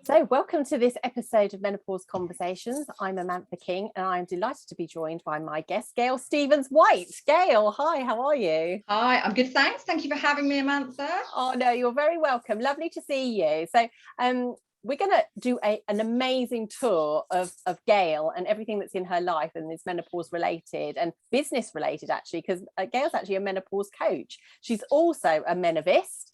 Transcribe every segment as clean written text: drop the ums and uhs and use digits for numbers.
So welcome to this episode of Menopause Conversations. I'm Amantha King and I'm delighted to be joined by my guest, Gayle Stevens White. Gayle, hi, how are you? Hi, I'm good, thanks. Thank you for having me, Amantha. Oh no, you're very welcome. Lovely to see you. So we're going to do an amazing tour of Gayle and everything that's in her life and is menopause related and business related, actually, because Gayle's actually a menopause coach. She's also a Menovist,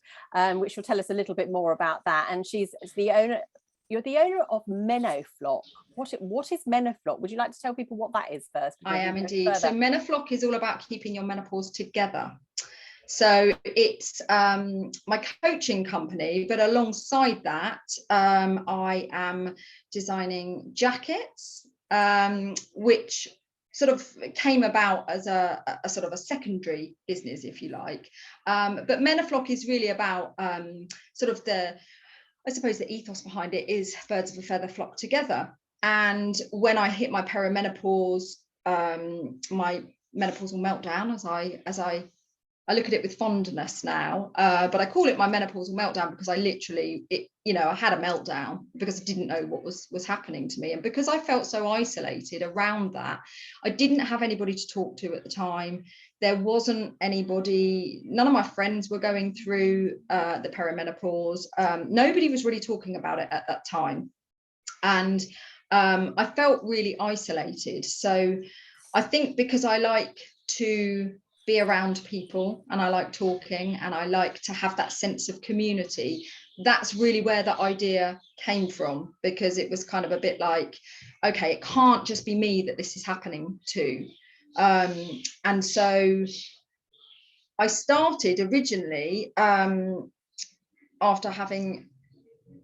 which will tell us a little bit more about that. And she's the owner. You're the owner of Menoflock. What is Menoflock? Would you like to tell people what that is first? I am indeed. So Menoflock is all about keeping your menopause together. So it's my coaching company, but alongside that, I am designing jackets, which sort of came about as a sort of a secondary business, if you like. But Menoflock is really about sort of I suppose the ethos behind it is birds of a feather flock together. And when I hit my perimenopause, my menopausal meltdown, as I look at it with fondness now, but I call it my menopausal meltdown because I literally, I had a meltdown because I didn't know what was happening to me. And because I felt so isolated around that, I didn't have anybody to talk to at the time. There wasn't anybody, none of my friends were going through the perimenopause. Nobody was really talking about it at that time. And I felt really isolated. So I think because I like to be around people and I like talking and I like to have that sense of community, that's really where the idea came from, because it was kind of a bit like, okay, it can't just be me that this is happening to. And so I started originally after having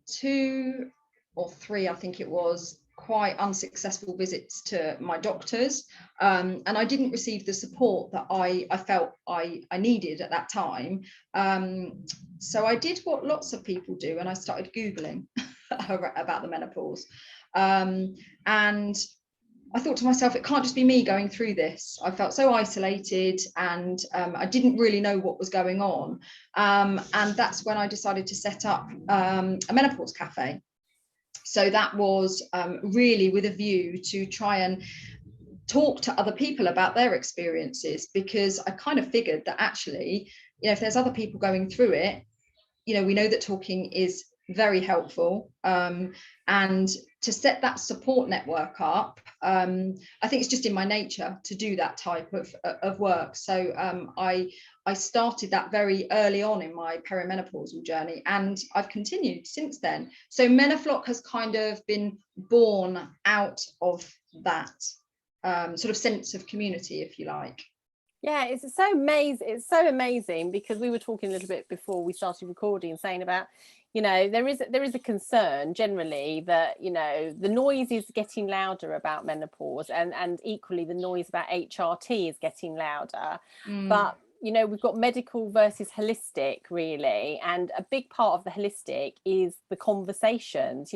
2 or 3, I think it was, quite unsuccessful visits to my doctors, and I didn't receive the support that I felt I needed at that time. So I did what lots of people do, and I started Googling about the menopause, and I thought to myself, it can't just be me going through this. I felt so isolated and I didn't really know what was going on, and that's when I decided to set up a menopause cafe. So that was really with a view to try and talk to other people about their experiences, because I kind of figured that actually, if there's other people going through it, we know that talking is very helpful, and to set that support network up, I think it's just in my nature to do that type of work. So I started that very early on in my perimenopausal journey, and I've continued since then. So Menoflock has kind of been born out of that sort of sense of community, if you like. Yeah, it's so amazing. It's so amazing, because we were talking a little bit before we started recording, saying about, there is a concern generally that, the noise is getting louder about menopause, and equally the noise about HRT is getting louder. But we've got medical versus holistic, really, and a big part of the holistic is the conversations.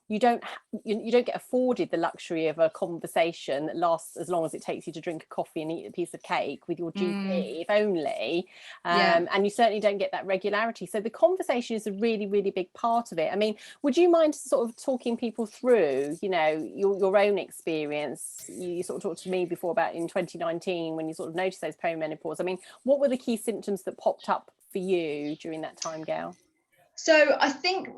You don't get afforded the luxury of a conversation that lasts as long as it takes you to drink a coffee and eat a piece of cake with your GP, if only. And you certainly don't get that regularity. So the conversation is a really, really big part of it. I mean, would you mind sort of talking people through, your own experience? You sort of talked to me before about in 2019 when you sort of noticed those perimenopause. I mean, what were the key symptoms that popped up for you during that time, Gail? So I think,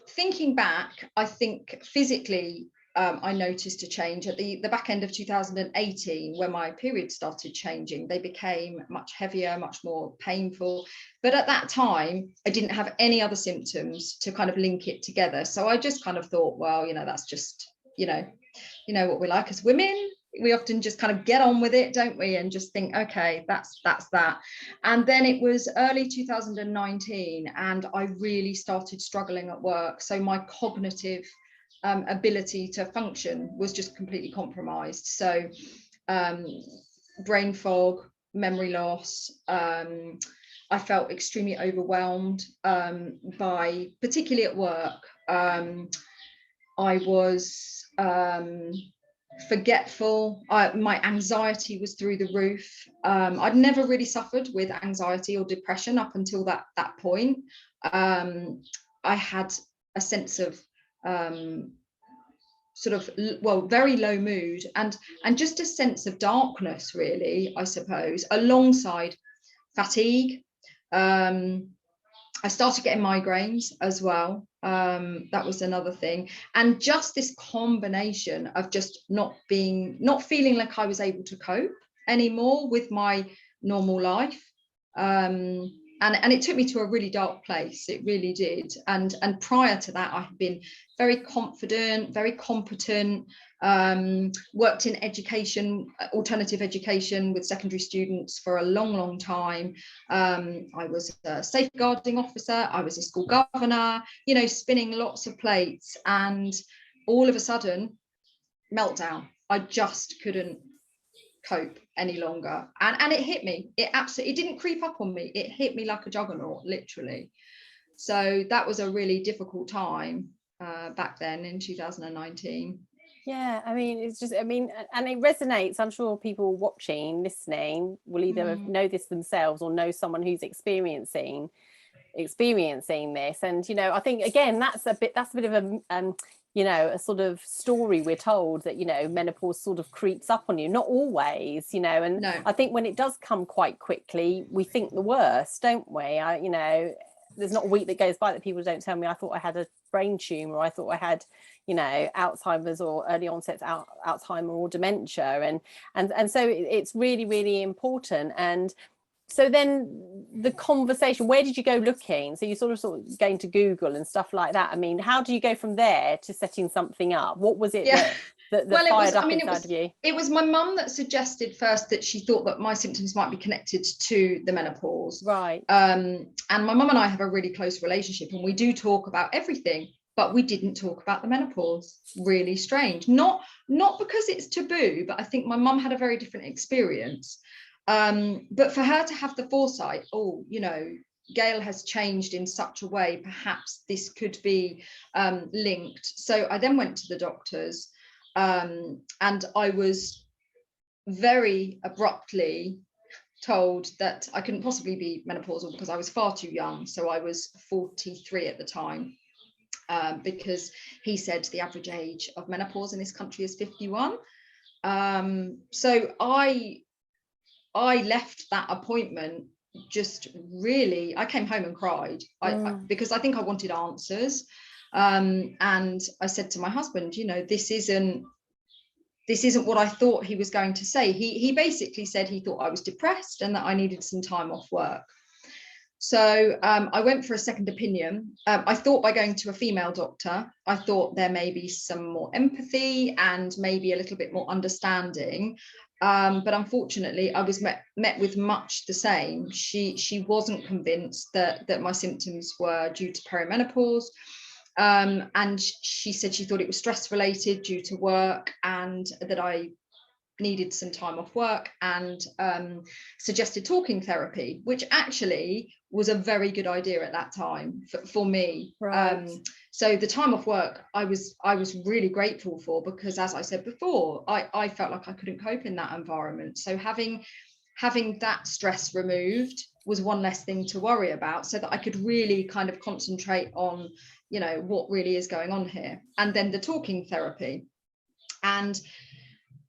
thinking back, I think physically I noticed a change at the back end of 2018 when my periods started changing. They became much heavier, much more painful. But at that time, I didn't have any other symptoms to kind of link it together. So I just kind of thought, well, that's just, what we like as women. We often just kind of get on with it, don't we? And just think, okay, that's that. And then it was early 2019 and I really started struggling at work. So my cognitive ability to function was just completely compromised. So brain fog, memory loss. I felt extremely overwhelmed by, particularly at work. I was forgetful. My anxiety was through the roof. I'd never really suffered with anxiety or depression up until that point. I had a sense of sort of, well, very low mood, and just a sense of darkness, really, I suppose, alongside fatigue. I started getting migraines as well. That was another thing. And just this combination of just not feeling like I was able to cope anymore with my normal life. And it took me to a really dark place. It really did. And prior to that, I had been very confident, very competent, worked in education, alternative education with secondary students for a long time. I was a safeguarding officer. I was a school governor, spinning lots of plates. And all of a sudden, meltdown. I just couldn't cope any longer, and it hit me. It didn't creep up on me, it hit me like a juggernaut, literally. So that was a really difficult time back then in 2019. Yeah, I mean, it's just, and it resonates. I'm sure people watching, listening will either know this themselves or know someone who's experiencing this. And I think, again, that's a bit of a a sort of story we're told, that menopause sort of creeps up on you. Not always, and no. I think when it does come quite quickly, we think the worst, don't we? There's not a week that goes by that people don't tell me, I thought I had a brain tumor, or I thought I had Alzheimer's or early onset Alzheimer or dementia, and so it's really, really important. And so then the conversation, where did you go looking? So you sort of going to Google and stuff like that. I mean, how do you go from there to setting something up? What was it that fired up inside of you? It was my mum that suggested first that she thought that my symptoms might be connected to the menopause. Right. And my mum and I have a really close relationship, and we do talk about everything, but we didn't talk about the menopause. Really strange. Not because it's taboo, but I think my mum had a very different experience. But for her to have the foresight, Gail has changed in such a way, perhaps this could be linked. So I then went to the doctors, and I was very abruptly told that I couldn't possibly be menopausal because I was far too young. So I was 43 at the time, because he said the average age of menopause in this country is 51. So I left that appointment just really, I came home and cried because I think I wanted answers. And I said to my husband, this isn't what I thought he was going to say. He basically said he thought I was depressed and that I needed some time off work. So I went for a second opinion. I thought by going to a female doctor, I thought there may be some more empathy and maybe a little bit more understanding. But unfortunately, I was met with much the same. She wasn't convinced that my symptoms were due to perimenopause. And she said she thought it was stress related due to work, and that I needed some time off work, and suggested talking therapy, which actually was a very good idea at that time for me. Right. So the time off work I was really grateful for, because as I said before, I felt like I couldn't cope in that environment. So having that stress removed was one less thing to worry about, so that I could really kind of concentrate on what really is going on here. And then the talking therapy. And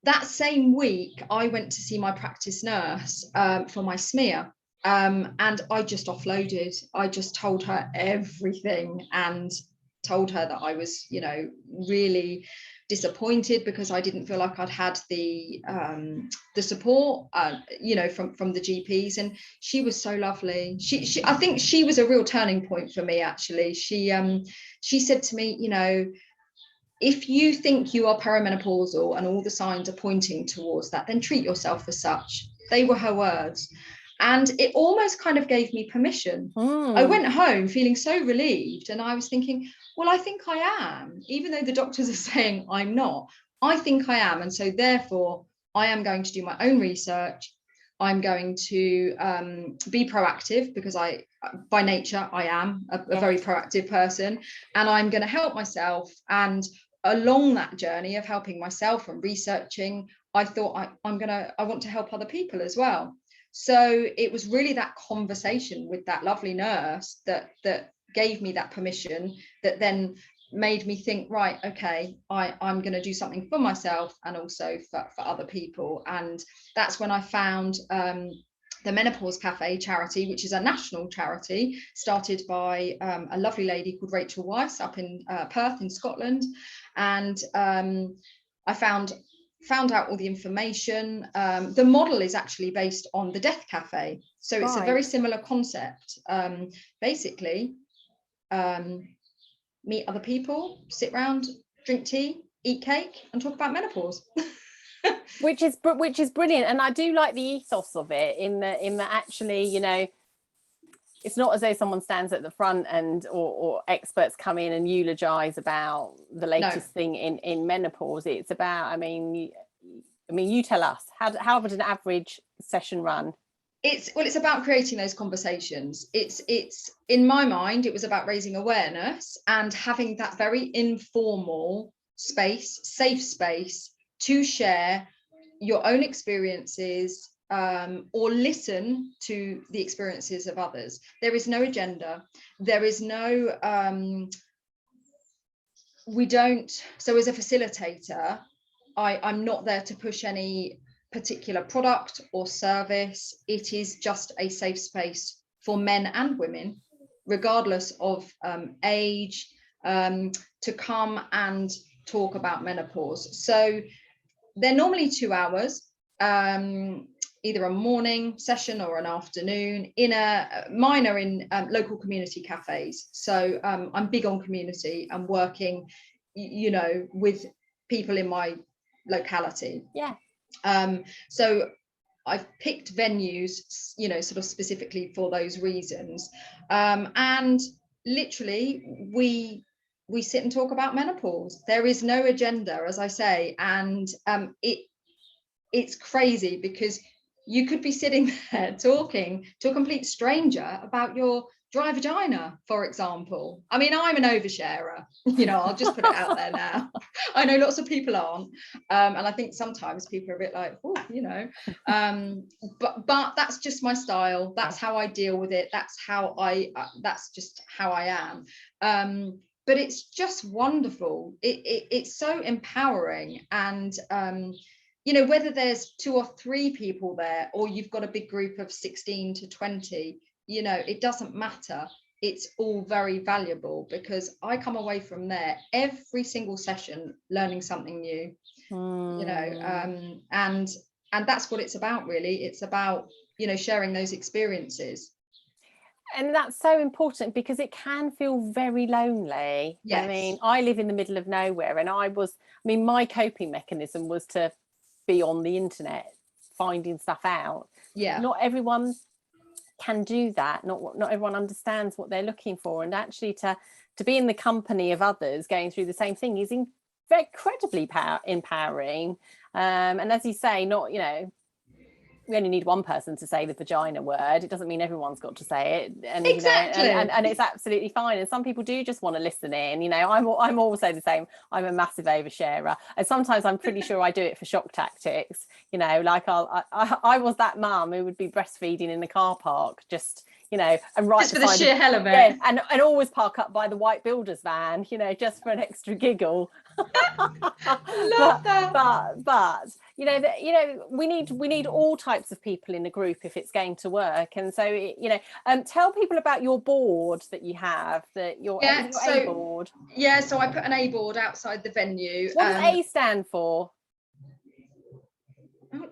that same week, I went to see my practice nurse for my smear, and I just offloaded. I just told her everything, and told her that I was, really disappointed because I didn't feel like I'd had the support, from the GPs. And she was so lovely. She I think she was a real turning point for me, actually. She said to me, if you think you are perimenopausal and all the signs are pointing towards that, then treat yourself as such. They were her words. And it almost kind of gave me permission. I went home feeling so relieved, and I was thinking, well, I think I am, even though the doctors are saying I'm not. I think I am. And so therefore, I am going to do my own research. I'm going to be proactive, because by nature, I am a very proactive person, and I'm going to help myself. And along that journey of helping myself and researching, I thought I want to help other people as well. So it was really that conversation with that lovely nurse that gave me that permission, that then made me think, right, okay, I'm going to do something for myself and also for other people. And that's when I found the Menopause Cafe charity, which is a national charity started by a lovely lady called Rachel Weiss up in Perth in Scotland. And I found out all the information. The model is actually based on the Death Cafe. So it's a very similar concept. Basically, meet other people, sit around, drink tea, eat cake, and talk about menopause. which is brilliant. And I do like the ethos of it in that actually, you know, it's not as though someone stands at the front and or experts come in and eulogize about the latest thing in menopause. It's about, I mean, you tell us, how would an average session run? It's about creating those conversations. It's in my mind, it was about raising awareness and having that very informal space, safe space to share your own experiences, or listen to the experiences of others. There is no agenda. There is no, so as a facilitator, I'm not there to push any particular product or service. It is just a safe space for men and women, regardless of age, to come and talk about menopause. So they're normally 2 hours, either a morning session or an afternoon. Mine are in local community cafes. So I'm big on community and working, you know, with people in my locality. Yeah. So I've picked venues, you know, sort of specifically for those reasons. And literally we sit and talk about menopause. There is no agenda, as I say, and it's crazy because you could be sitting there talking to a complete stranger about your dry vagina, for example. I mean, I'm an oversharer, you know, I'll just put it out there now. I know lots of people aren't, and I think sometimes people are a bit like, oh, you know, but that's just my style. That's how I deal with it. That's just how I am. But it's just wonderful. It's so empowering. And you know, whether there's 2 or 3 people there, or you've got a big group of 16 to 20, you know, it doesn't matter. It's all very valuable, because I come away from there every single session learning something new, you know, and that's what it's about, really. It's about, you know, sharing those experiences. And that's so important, because it can feel very lonely. Yes. I mean, I live in the middle of nowhere, and my coping mechanism was to be on the internet finding stuff out. Yeah. Not everyone can do that. Not everyone understands what they're looking for, and actually to be in the company of others going through the same thing is incredibly empowering. And as you say, not, you know, we only need one person to say the vagina word. It doesn't mean everyone's got to say it, and exactly. You know, and it's absolutely fine. And some people do just want to listen in. You know, I'm also the same. I'm a massive oversharer, and sometimes I'm pretty sure I do it for shock tactics. You know, like I was that mum who would be breastfeeding in the car park, just, you know, and right just for the sheer hell of it. Yeah, and always park up by the white builder's van, you know, just for an extra giggle. Love that. But you know, we need all types of people in a group if it's going to work. And so, you know, tell people about your board that you have, that your A board. Yeah, so I put an A board outside the venue. What does A stand for?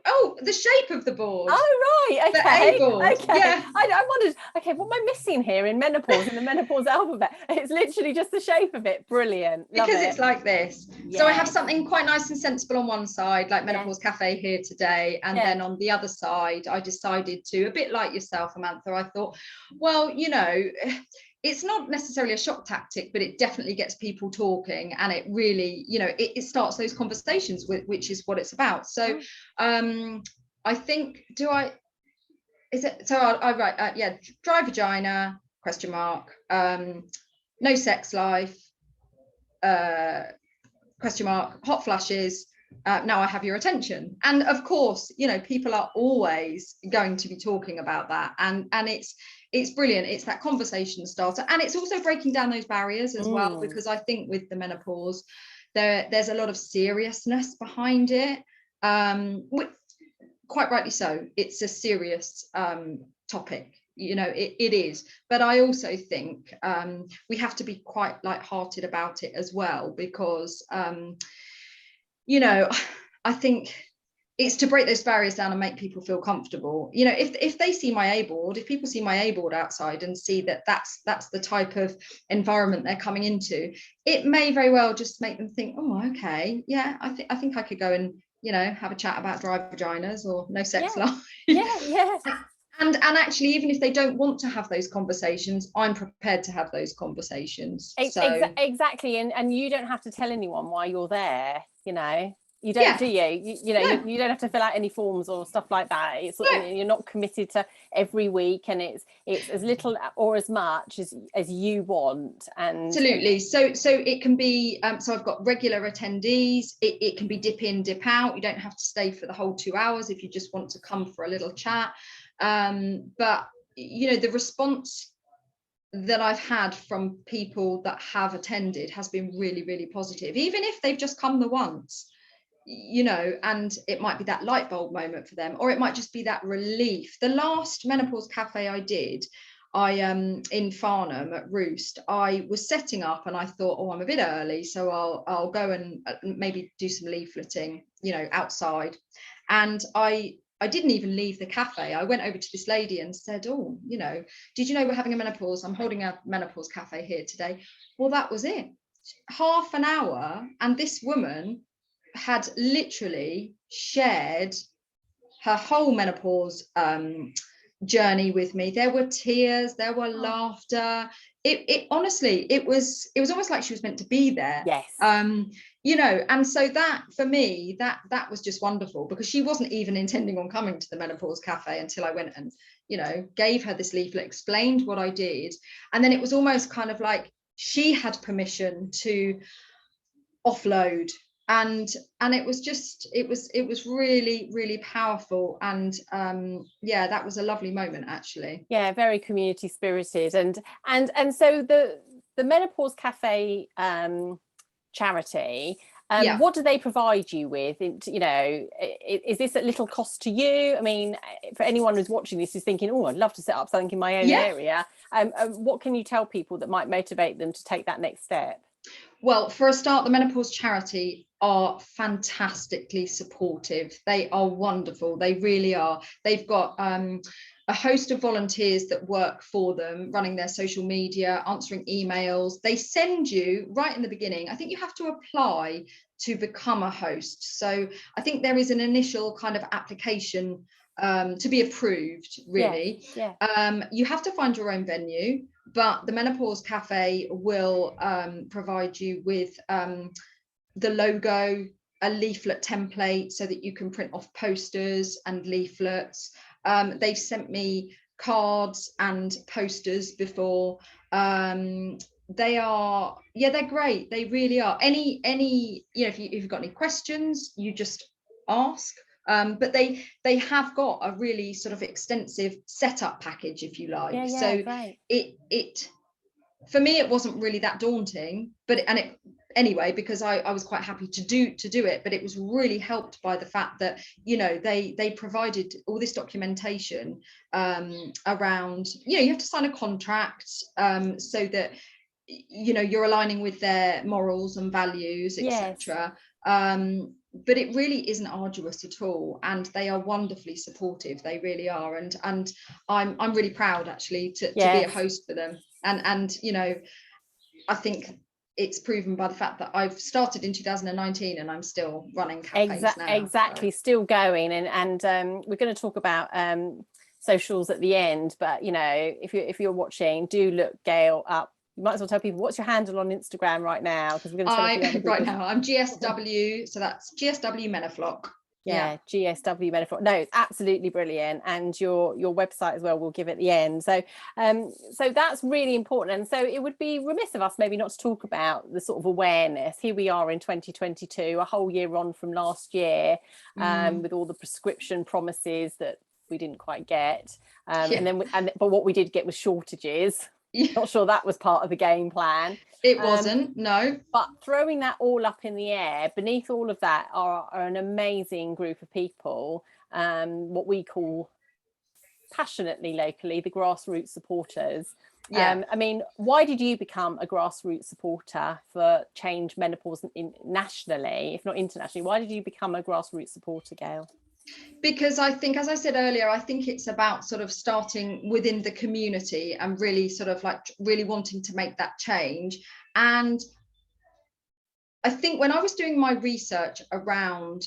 Oh, the shape of the board. Oh, right. Okay. The A board. Okay. Yeah. I wondered, okay, what am I missing here in menopause, in the menopause alphabet? It's literally just the shape of it. Brilliant. Love because it. It's like this. Yeah. So I have something quite nice and sensible on one side, like Menopause Cafe here today. And then on the other side, I decided to, a bit like yourself, Amantha, I thought, well, you know, it's not necessarily a shock tactic, but it definitely gets people talking, and it really, you know, it starts those conversations, which is what it's about. So I think, I write, dry vagina, ? No sex life, ? hot flushes, now I have your attention. And of course, you know, people are always going to be talking about that, and it's brilliant. It's that conversation starter, and it's also breaking down those barriers as well, because I think with the menopause there's a lot of seriousness behind it, quite rightly so. It's a serious topic, you know, it is, but I also think we have to be quite light-hearted about it as well, because you know, I think it's to break those barriers down and make people feel comfortable. You know, if they see my A-board, if people see my A-board outside and see that that's the type of environment they're coming into, it may very well just make them think, oh, okay, yeah, I think I could go and, you know, have a chat about dry vaginas or no sex life. Yeah. And actually, even if they don't want to have those conversations, I'm prepared to have those conversations. Exactly. And you don't have to tell anyone why you're there, you know. You don't, do you? You know, no. you don't have to fill out any forms or stuff like that. It's you're not committed to every week, and it's as little or as much as you want. And absolutely. So it can be so I've got regular attendees. It can be dip in, dip out. You don't have to stay for the whole 2 hours if you just want to come for a little chat. But you know, the response that I've had from people that have attended has been really, really positive, even if they've just come the once. You know, and it might be that light bulb moment for them, or it might just be that relief. The last menopause cafe I did, in Farnham at Roost, I was setting up and I thought, oh, I'm a bit early, so I'll go and maybe do some leafleting, you know, outside. And I didn't even leave the cafe. I went over to this lady and said, oh, you know, did you know we're having a menopause? I'm holding a menopause cafe here today. Well, that was it. Half an hour, and this woman had literally shared her whole menopause journey with me. There were tears, there were laughter. It honestly, it was almost like she was meant to be there. Yes. You know, and so that for me, that was just wonderful, because she wasn't even intending on coming to the menopause cafe until I went and, you know, gave her this leaflet, explained what I did, and then it was almost kind of like she had permission to offload. And it was just, it was really, really powerful. And yeah, that was a lovely moment, actually. Yeah, very community spirited. And so the Menopause Cafe charity, what do they provide you with? You know, is this at little cost to you? I mean, for anyone who's watching this who's thinking, oh, I'd love to set up something in my own area, what can you tell people that might motivate them to take that next step? Well, for a start, the Menopause Charity are fantastically supportive. They are wonderful. They really are. They've got a host of volunteers that work for them, running their social media, answering emails. They send you right in the beginning. I think you have to apply to become a host. So I think there is an initial kind of application to be approved, really. You have to find your own venue, but the Menopause Cafe will provide you with the logo, a leaflet template so that you can print off posters and leaflets. They've sent me cards and posters before. They are, they're great. They really are. Any, you know, if you've got any questions, you just ask. But they have got a really sort of extensive setup package, if you like. So right. it for me, it wasn't really that daunting, but anyway, because I was quite happy to do it, but it was really helped by the fact that, you know, they provided all this documentation around, you know, you have to sign a contract so that, you know, you're aligning with their morals and values, etc. But it really isn't arduous at all, and they are wonderfully supportive. They really are, and I'm really proud, actually, to be a host for them. And you know, I think it's proven by the fact that I've started in 2019 and I'm still running cafes now. Exactly, so. Still going, and we're going to talk about socials at the end, but you know, if you're watching, do look Gail up. You might as well tell people, what's your handle on Instagram right now, because we're going to tell right now I'm GSW, so that's GSW Menoflock. GSW Menopause. No, it's absolutely brilliant, and your website as well we'll give at the end. So so that's really important, and so it would be remiss of us maybe not to talk about the sort of awareness. Here we are in 2022, a whole year on from last year, with all the prescription promises that we didn't quite get. But what we did get was shortages. Not sure that was part of the game plan. It wasn't, no. But throwing that all up in the air, beneath all of that are an amazing group of people, what we call passionately locally the grassroots supporters. I mean, why did you become a grassroots supporter for Change Menopause nationally, if not internationally? Why did you become a grassroots supporter, Gail? Because I think, as I said earlier, I think it's about sort of starting within the community and really sort of like really wanting to make that change. And I think when I was doing my research around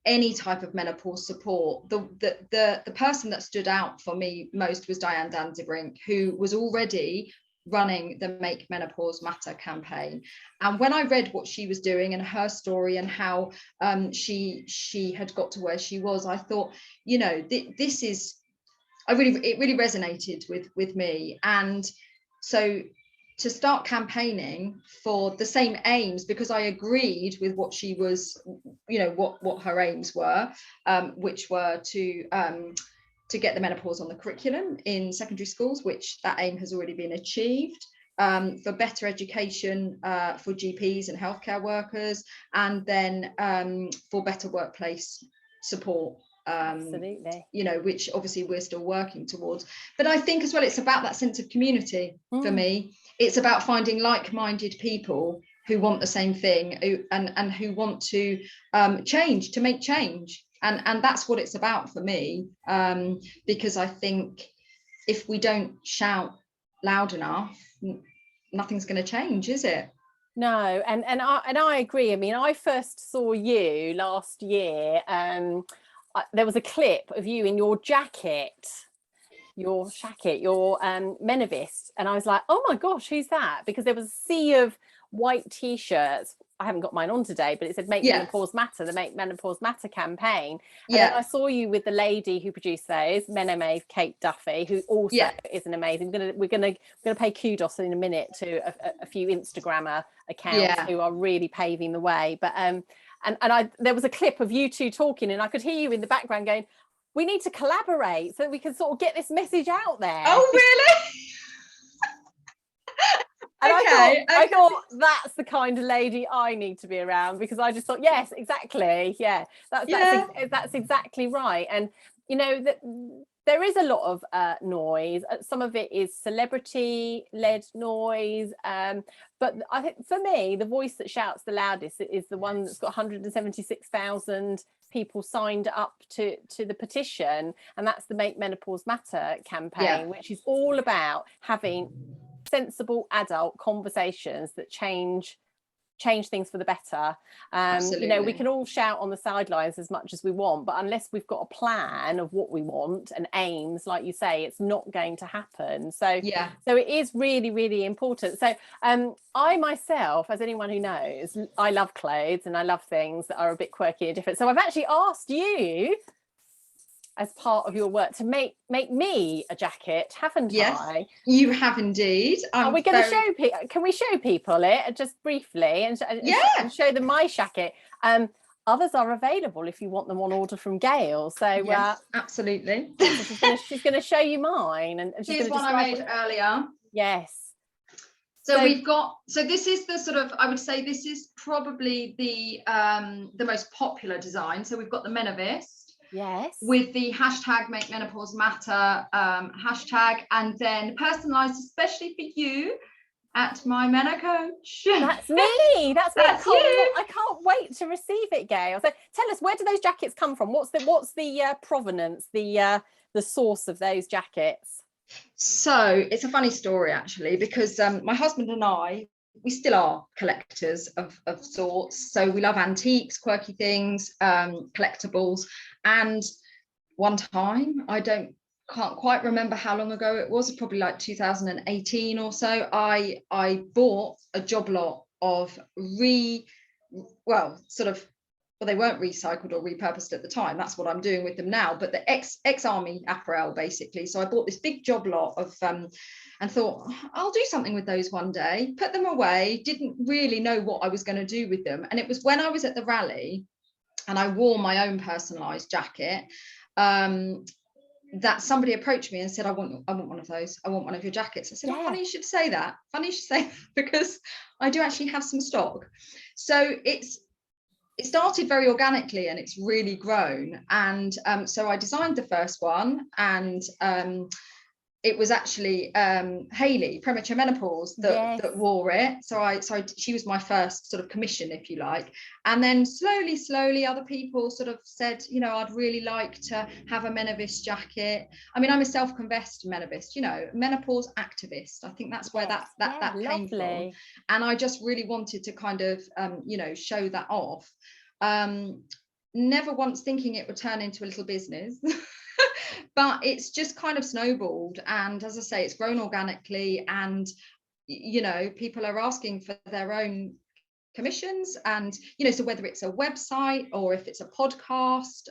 any type of menopause support, the person that stood out for me most was Diane Danzebrink, who was already running the Make Menopause Matter campaign. And when I read what she was doing and her story and how she had got to where she was, I thought, you know, this is, it really resonated with me. And so to start campaigning for the same aims, because I agreed with what she was, you know, what her aims were, which were to get the menopause on the curriculum in secondary schools, which that aim has already been achieved, for better education for GPs and healthcare workers, and then for better workplace support. Absolutely. You know, which obviously we're still working towards. But I think as well, it's about that sense of community for me. It's about finding like-minded people who want the same thing and who want to change, to make change. And that's what it's about for me, because I think if we don't shout loud enough, nothing's going to change, is it? No, and I agree. I mean, I first saw you last year. There was a clip of you in your jacket, your Menovist, and I was like, oh my gosh, who's that? Because there was a sea of white t-shirts. I haven't got mine on today, but it said Make Menopause Matter, the Make Menopause Matter campaign. And then I saw you with the lady who produced those, Menomave Kate Duffy, who also is an amazing. We're gonna pay kudos in a minute to a few Instagrammer accounts who are really paving the way. But there was a clip of you two talking, and I could hear you in the background going, we need to collaborate so that we can sort of get this message out there. Oh, really? And I thought that's the kind of lady I need to be around, because I just thought, yes, exactly. Yeah, that's exactly right. And, you know, that there is a lot of noise. Some of it is celebrity-led noise. But I think for me, the voice that shouts the loudest is the one that's got 176,000 people signed up to the petition. And that's the Make Menopause Matter campaign, which is all about having sensible adult conversations that change things for the better. You know, we can all shout on the sidelines as much as we want, but unless we've got a plan of what we want and aims, like you say, it's not going to happen. So it is really, really important. So I myself, as anyone who knows, I love clothes and I love things that are a bit quirky and different. So I've actually asked you, as part of your work, to make me a jacket, haven't I? You have indeed. Are we going to show people? Can we show people it just briefly and show them my jacket? Others are available if you want them on order from Gail. So yes, absolutely. She's going to show you mine, and she's here's one I made earlier. Yes. So we've got. So this is the sort of, I would say this is probably the most popular design. So we've got the Menovist. Yes. With the hashtag Make Menopause Matter hashtag, and then personalised especially for you at my Meno Coach. That's me. That's me. I can't wait to receive it, Gail. So tell us, where do those jackets come from? What's the provenance, the source of those jackets? So it's a funny story actually, because my husband and I, we still are collectors of sorts. So we love antiques, quirky things, collectibles. And one time, can't quite remember how long ago it was, probably like 2018 or so, I bought a job lot of they weren't recycled or repurposed at the time. That's what I'm doing with them now, but the ex-army apparel, basically. So I bought this big job lot of and thought, I'll do something with those one day, put them away, didn't really know what I was going to do with them. And it was when I was at the rally and I wore my own personalised jacket, that somebody approached me and said, I want one of those. I want one of your jackets. I said, oh, funny you should say that. Funny you should say that, because I do actually have some stock. So it started very organically, and it's really grown. And so I designed the first one, and it was actually Hayley, premature menopause, that wore it. So she was my first sort of commission, if you like. And then slowly other people sort of said, you know, I'd really like to have a Menovist jacket. I mean, I'm a self-confessed Menovist, you know, menopause activist. I think that's where that came from. And I just really wanted to kind of, you know, show that off. Never once thinking it would turn into a little business. But it's just kind of snowballed, and as I say, it's grown organically, and you know, people are asking for their own commissions, and you know, so whether it's a website or if it's a podcast,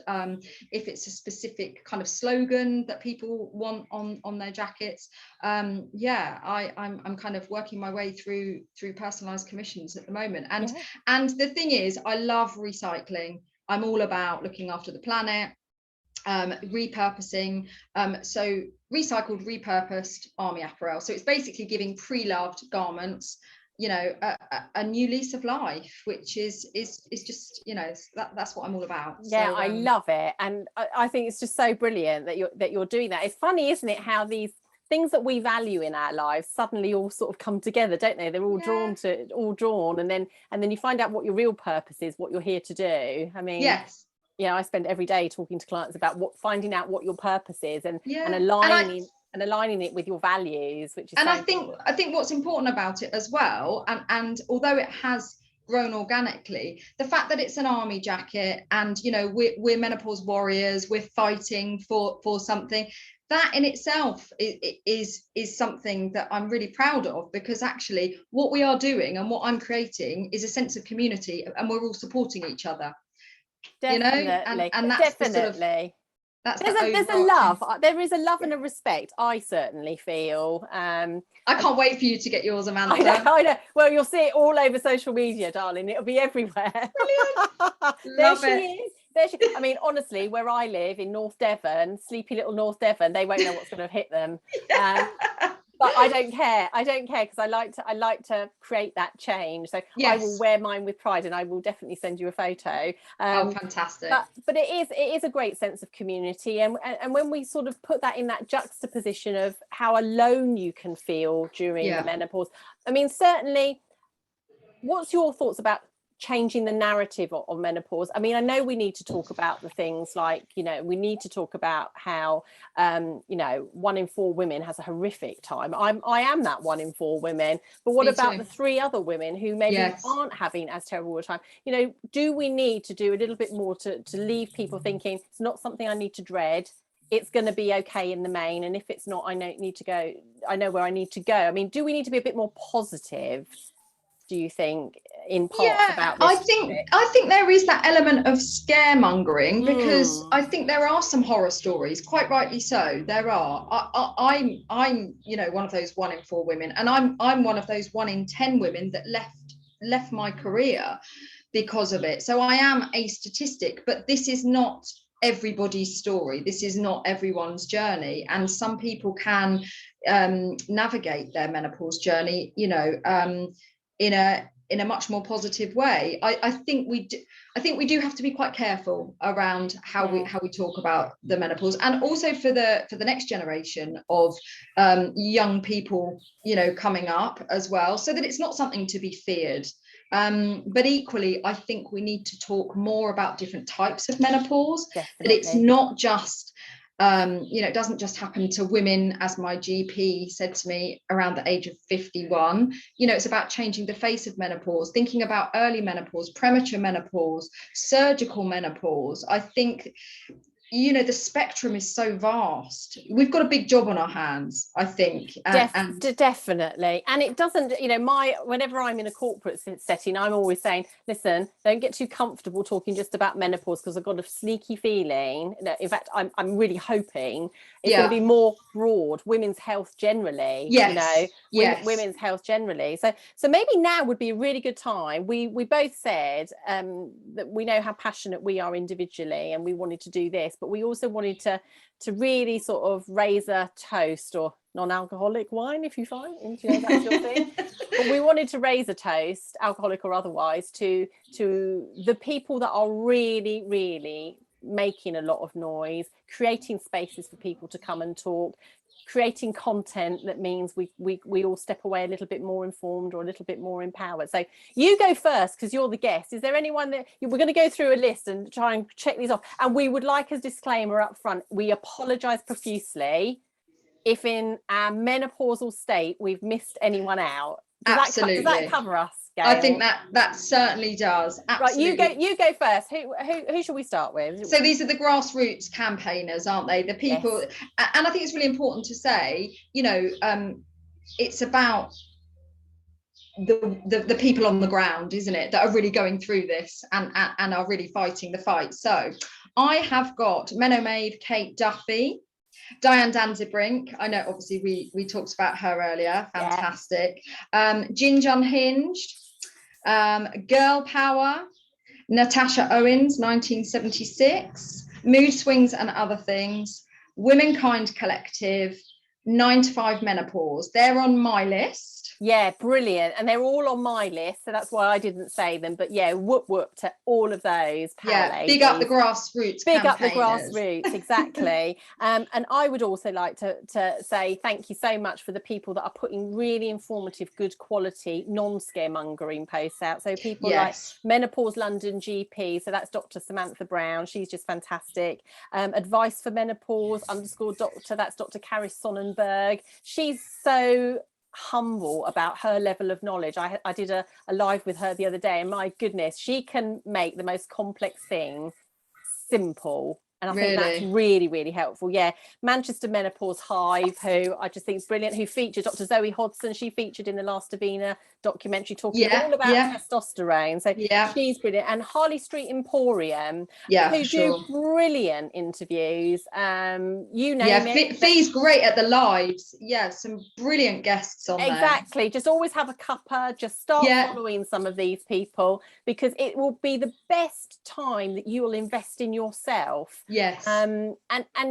if it's a specific kind of slogan that people want on their jackets, I'm kind of working my way through personalized commissions at the moment. And the thing is, I love recycling. I'm all about looking after the planet. Repurposing, so recycled, repurposed army apparel. So it's basically giving pre-loved garments, you know, a new lease of life, which is just, you know, that's what I'm all about. Yeah, so, I love it, and I think it's just so brilliant that you're doing that. It's funny, isn't it, how these things that we value in our lives suddenly all sort of come together, don't they? They're all drawn, and then you find out what your real purpose is, what you're here to do. I mean, yes. Yeah, I spend every day talking to clients about finding out what your purpose is, and aligning it with your values, which is. And I think what's important about it as well, and although it has grown organically, the fact that it's an army jacket, and you know, we're menopause warriors, we're fighting for something, that in itself is something that I'm really proud of, because actually what we are doing and what I'm creating is a sense of community, and we're all supporting each other. Definitely. You know, and that's definitely. There's a love. There is a love and a respect, I certainly feel. I can't wait for you to get yours, Amanda. I know. Well, you'll see it all over social media, darling. It'll be everywhere. Brilliant. There she is. I mean, honestly, where I live in North Devon, sleepy little North Devon, they won't know what's going to hit them. But I don't care because I like to create that change. So yes. I will wear mine with pride, and I will definitely send you a photo. Oh, fantastic. But it is a great sense of community, and when we sort of put that in that juxtaposition of how alone you can feel during the menopause. I mean, certainly, what's your thoughts about changing the narrative of menopause? I mean, I know we need to talk about the things like, you know, we need to talk about how you know, 1 in 4 women has a horrific time. I am that 1 in 4 women, but what about the 3 other women who maybe aren't having as terrible a time? You know, do we need to do a little bit more to leave people thinking it's not something I need to dread, it's going to be okay in the main, and if it's not, I know where I need to go? I mean, do we need to be a bit more positive, do you think, in parts about this? I think there is that element of scaremongering, because I think there are some horror stories, quite rightly so. There are. I'm you know, one of those 1 in 4 women, and I'm one of those 1 in 10 women that left my career because of it. So I am a statistic, but this is not everybody's story. This is not everyone's journey, and some people can navigate their menopause journey, you know, in a much more positive way. I think we do have to be quite careful around how we talk about the menopause, and also for the next generation of young people, you know, coming up as well, so that it's not something to be feared. But equally, I think we need to talk more about different types of menopause. Definitely. That it's not just you know, it doesn't just happen to women, as my GP said to me, around the age of 51. You know, it's about changing the face of menopause, thinking about early menopause, premature menopause, surgical menopause. I think, you know, the spectrum is so vast. We've got a big job on our hands, I think. Definitely. And it doesn't, you know, whenever I'm in a corporate setting, I'm always saying, listen, don't get too comfortable talking just about menopause, because I've got a sneaky feeling that, in fact, I'm really hoping it's going to be more broad, women's health generally. You know, women's health generally. So maybe now would be a really good time. We both said that we know how passionate we are individually, and we wanted to do this, guests, but we also wanted to really sort of raise a toast, or non-alcoholic wine if you find, you know, that's your thing. But we wanted to raise a toast, alcoholic or otherwise, to the people that are really, really making a lot of noise, creating spaces for people to come and talk, creating content that means we all step away a little bit more informed or a little bit more empowered. So you go first because you're the guest. Is there anyone that we're going to go through a list and try and check these off? And we would like a disclaimer up front. We apologize profusely if in our menopausal state we've missed anyone out. Absolutely. Does that cover us, Gail? I think that certainly does. Absolutely. Right, you go first. Who should we start with? So these are the grassroots campaigners, aren't they? The people, yes. And I think it's really important to say, you know, it's about the people on the ground, isn't it, that are really going through this and are really fighting the fight. So I have got Menomade Kate Duffy, Diane Danzibrink. I know obviously we talked about her earlier, fantastic. Ginge Unhinged, Girl Power, Natasha Owens, 1976, Mood Swings and Other Things, Womenkind Collective, 9 to 5 Menopause. They're on my list. Yeah, brilliant. And they're all on my list, so that's why I didn't say them. But yeah, whoop to all of those. Big up the grassroots. Big up the grassroots, exactly. And I would also like to say thank you so much for the people that are putting really informative, good quality, non-scaremongering posts out. So people like Menopause London GP, so that's Dr. Samantha Brown. She's just fantastic. Advice for Menopause _doctor, that's Dr. Carrie Sonnenberg. She's so humble about her level of knowledge. I did a live with her the other day, and my goodness, she can make the most complex thing simple. And I think that's really, really helpful. Yeah. Manchester Menopause Hive, who I just think is brilliant, who featured Dr. Zoe Hodson. She featured in the last Davina documentary talking all about testosterone. So she's brilliant. And Harley Street Emporium, who do brilliant interviews. You name it. Fee's great at the lives. Yeah, some brilliant guests on there. Exactly. Just always have a cuppa. Just start following some of these people, because it will be the best time that you will invest in yourself. Yes. And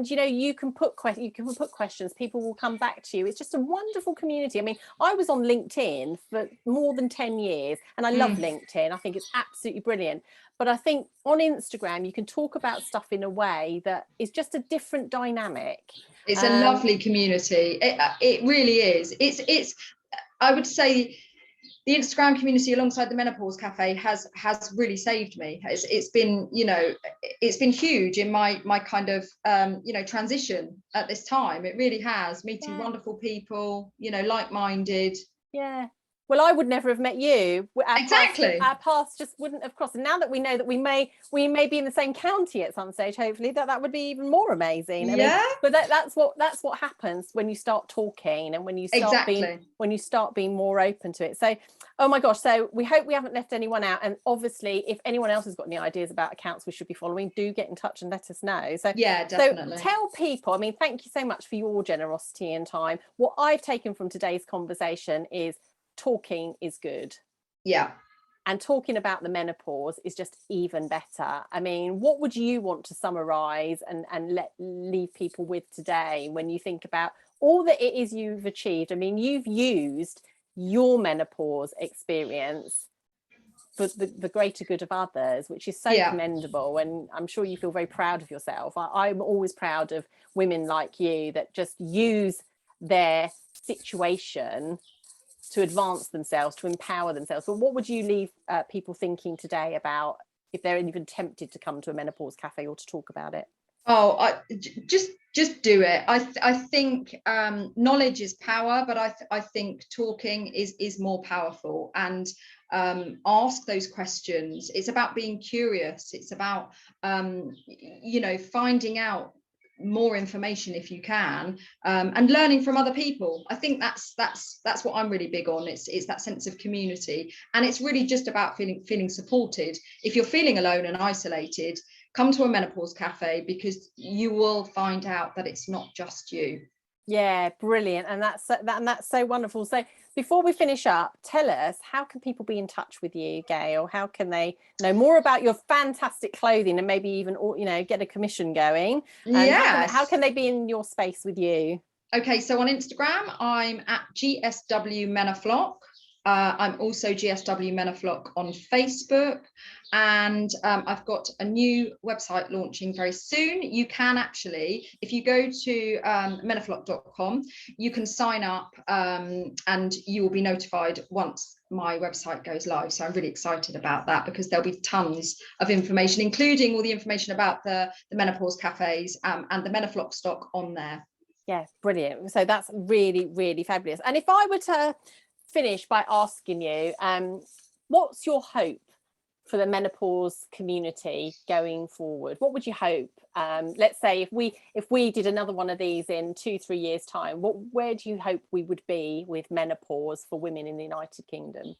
you know, you can put questions, people will come back to you. It's just a wonderful community. I mean, I was on LinkedIn for more than 10 years and I love LinkedIn. I think it's absolutely brilliant. But I think on Instagram you can talk about stuff in a way that is just a different dynamic. It's a lovely community. It really is. It's I would say the Instagram community alongside the Menopause Cafe has really saved me. It's been, you know, it's been huge in my kind of you know, transition at this time. It really has, meeting wonderful people, you know, like-minded. Yeah. Well, I would never have met you. Our paths just wouldn't have crossed. And now that we know that we may be in the same county at some stage, hopefully that would be even more amazing. I mean, but that's what happens when you start talking and when you start being more open to it. So, oh my gosh. So we hope we haven't left anyone out. And obviously, if anyone else has got any ideas about accounts we should be following, do get in touch and let us know. So definitely. So tell people, I mean, thank you so much for your generosity and time. What I've taken from today's conversation is talking is good. Yeah. And talking about the menopause is just even better. I mean, what would you want to summarize and leave people with today when you think about all that it is you've achieved? I mean, you've used your menopause experience for the greater good of others, which is so commendable. And I'm sure you feel very proud of yourself. I'm always proud of women like you that just use their situation to advance themselves, to empower themselves. But what would you leave people thinking today about if they're even tempted to come to a menopause cafe or to talk about it? Oh, just do it. I think knowledge is power, but I think talking is more powerful. And ask those questions. It's about being curious. It's about you know, finding out more information if you can, and learning from other people. I think that's what I'm really big on. It's that sense of community, and it's really just about feeling supported. If you're feeling alone and isolated, come to a menopause cafe, because you will find out that it's not just you. Yeah, brilliant. And that's so wonderful. So before we finish up, tell us, how can people be in touch with you, Gail? How can they know more about your fantastic clothing and maybe even, you know, get a commission going? Yes. How can they be in your space with you? Okay, so on Instagram, I'm at GSW Menoflock. I'm also GSW Menoflock on Facebook, and I've got a new website launching very soon. You can actually, if you go to menoflock.com, you can sign up and you will be notified once my website goes live. So I'm really excited about that, because there'll be tons of information, including all the information about the menopause cafes and the Menoflock stock on there. Yeah, brilliant. So that's really, really fabulous. And if I were to finish by asking you, what's your hope for the menopause community going forward? What would you hope? Let's say if we did another one of these in 2-3 years' time, where do you hope we would be with menopause for women in the United Kingdom?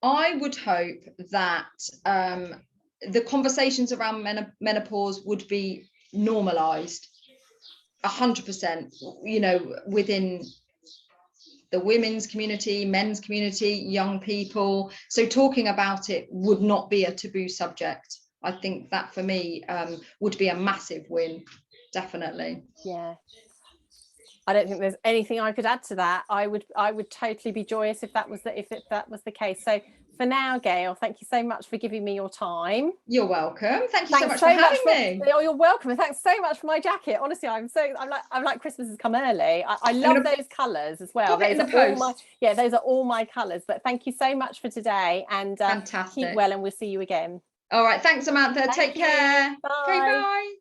I would hope that the conversations around menopause would be normalized 100%, you know, within the women's community, men's community, young people. So talking about it would not be a taboo subject. I think that for me would be a massive win, definitely. Yeah. I don't think there's anything I could add to that. I would totally be joyous if that was the case. So for now, Gail, thank you so much for giving me your time. You're welcome. Thank you so much for having me. Oh, you're welcome, and thanks so much for my jacket. Honestly, I'm like Christmas has come early. I love those colours as well. Those are all my colours. But thank you so much for today, and fantastic. Keep well, and we'll see you again. All right, thanks, Samantha. Take care. Bye. Okay, bye.